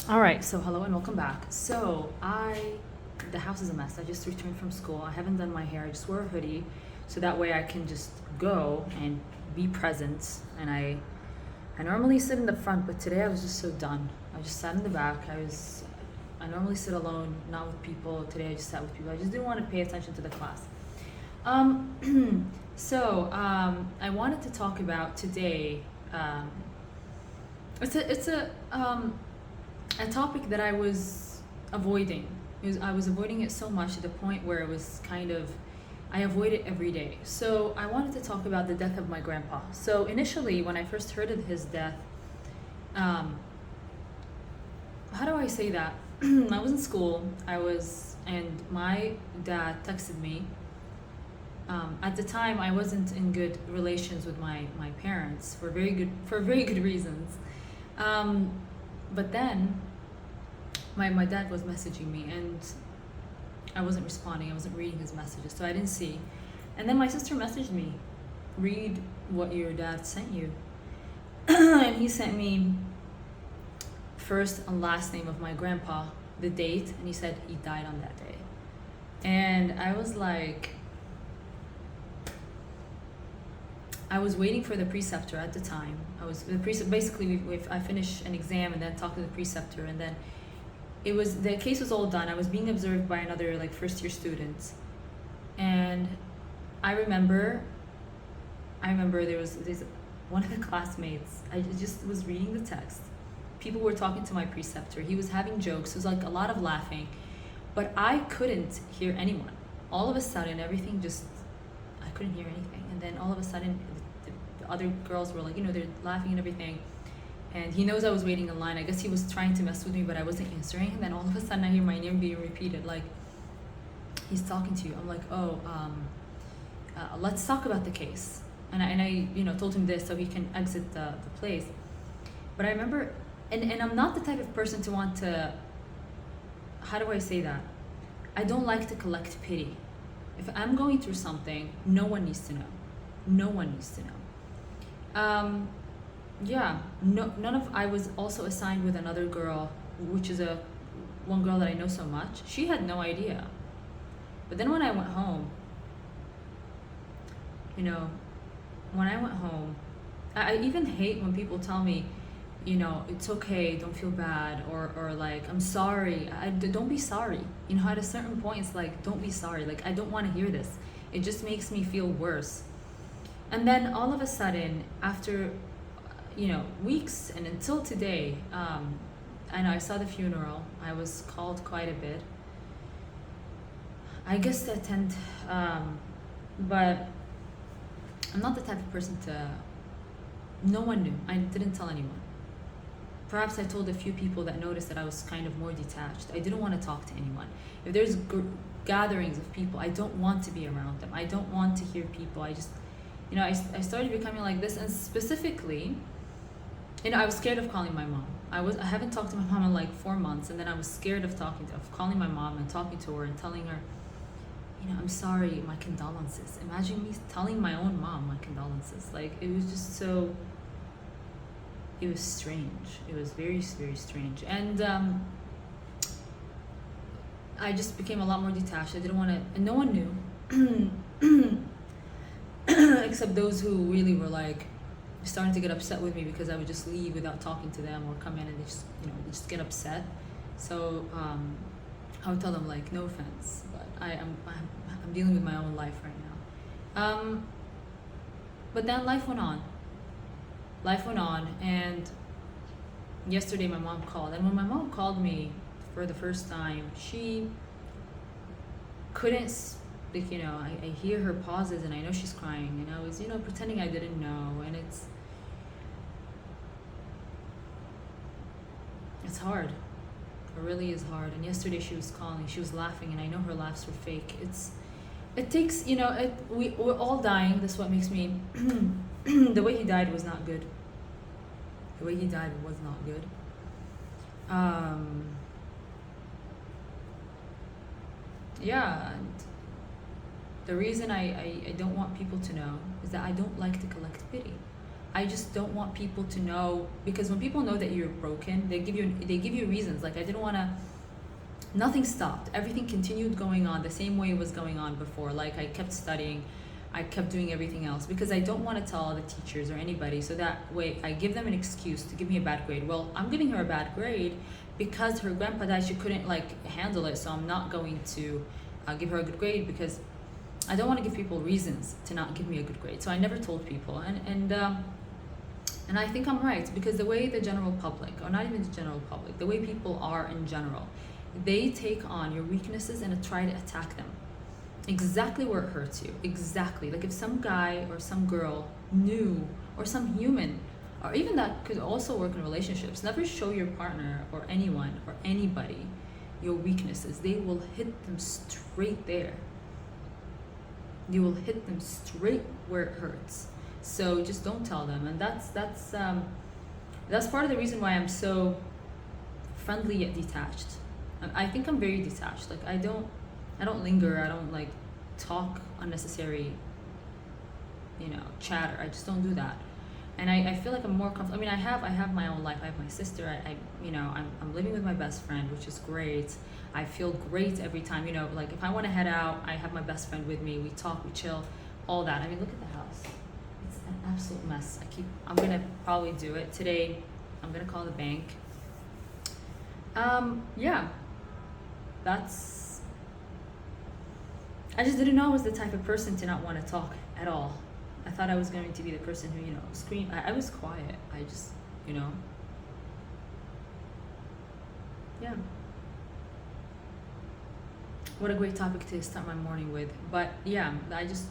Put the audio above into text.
All right, so hello and welcome back. The house is a mess. I just returned from school. I haven't done my hair. I just wore a hoodie, so that way I can just go and be present. I normally sit in the front, but today I was just so done. I just sat in the back. I normally sit alone, not with people. Today I just sat with people. I just didn't want to pay attention to the class. I wanted to talk about today. Um, it's a topic that I was avoiding. I was avoiding it so much to the point where it was kind of, I avoid it every day. So I wanted to talk about the death of my grandpa. So initially, when I first heard of his death, um, how do I say that? I was in school. And my dad texted me. At the time, I wasn't in good relations with my parents for very good reasons. Um, but then my dad was messaging me and I wasn't responding. I wasn't reading his messages, so I didn't see. And then my sister messaged me, read what your dad sent you. And he sent me first and last name of my grandpa, the date, and he said he died on that day. And I was like, I was waiting for the preceptor at the time. I finished an exam and then talked to the preceptor, and then the case was all done. I was being observed by another like first year student, and I remember there's one of the classmates. I just was reading the text. People were talking to my preceptor. He was having jokes. It was like a lot of laughing, but I couldn't hear anyone. All of a sudden, I couldn't hear anything, and then all of a sudden, the other girls were like, they're laughing and everything. And he knows I was waiting in line. I guess he was trying to mess with me, but I wasn't answering. And then all of a sudden, I hear my name being repeated. Like, he's talking to you. I'm like, let's talk about the case. And I told him this so he can exit the place. But I remember, and I'm not the type of person to want to. How do I say that? I don't like to collect pity. If I'm going through something, no one needs to know. No one needs to know. I was also assigned with another girl, which is one girl that I know so much. She had no idea. But then when I went home, I even hate when people tell me, it's okay, don't feel bad, or like, I'm sorry. Don't be sorry. At a certain point, it's like, don't be sorry. Like, I don't want to hear this. It just makes me feel worse. And then all of a sudden, after weeks and until today, I know I saw the funeral. I was called quite a bit. I guess to attend, but I'm not the type of person to. No one knew. I didn't tell anyone. Perhaps I told a few people that noticed that I was kind of more detached. I didn't want to talk to anyone. If there's gatherings of people, I don't want to be around them. I don't want to hear people. I started becoming like this, and specifically, I was scared of calling my mom. I haven't talked to my mom in like 4 months, and then I was scared of calling my mom and talking to her and telling her, I'm sorry, my condolences. Imagine me telling my own mom my condolences. Like, it was just so. It was strange. It was very, very strange, and I just became a lot more detached. I didn't want to, and no one knew, except those who really were like starting to get upset with me because I would just leave without talking to them, or come in and they just get upset. So I would tell them like, no offense, but I'm dealing with my own life right now. But then life went on. And yesterday my mom called, and when my mom called me for the first time, she couldn't speak. I hear her pauses, and I know she's crying, and I was pretending I didn't know, and it's hard. It really is hard. And yesterday she was calling, she was laughing, and I know her laughs were fake. It takes, we're all dying. That's what makes me. The way he died was not good. The way he died was not good. And the reason I don't want people to know is that I don't like to collect pity. I just don't want people to know, because when people know that you're broken, they give you reasons. Like I didn't want to. Nothing stopped. Everything continued going on the same way it was going on before. Like I kept studying, I kept doing everything else because I don't want to tell the teachers or anybody. So that way I give them an excuse to give me a bad grade. Well, I'm giving her a bad grade because her grandpa died. She couldn't like handle it. So I'm not going to give her a good grade because I don't want to give people reasons to not give me a good grade. So I never told people, and I think I'm right, because the way the general public, or not even the general public, the way people are in general, they take on your weaknesses and try to attack them exactly where it hurts you. Exactly. Like if some guy or some girl knew, or some human, or even that could also work in relationships, never show your partner or anyone or anybody your weaknesses. They will hit them straight there. You will hit them straight where it hurts. So just don't tell them. And that's part of the reason why I'm so friendly yet detached. I think I'm very detached. Like I don't linger. I don't like talk unnecessary, chatter. I just don't do that. And I feel like I'm more comfortable. I mean, I have my own life. I have my sister. I'm living with my best friend, which is great. I feel great every time. Like if I want to head out, I have my best friend with me. We talk, we chill, all that. I mean, look at the house. It's an absolute mess. I'm gonna probably do it today. I'm gonna call the bank. Yeah. I just didn't know I was the type of person to not want to talk at all. I thought I was going to be the person who, scream. I was quiet. I just, yeah. What a great topic to start my morning with. But yeah, I just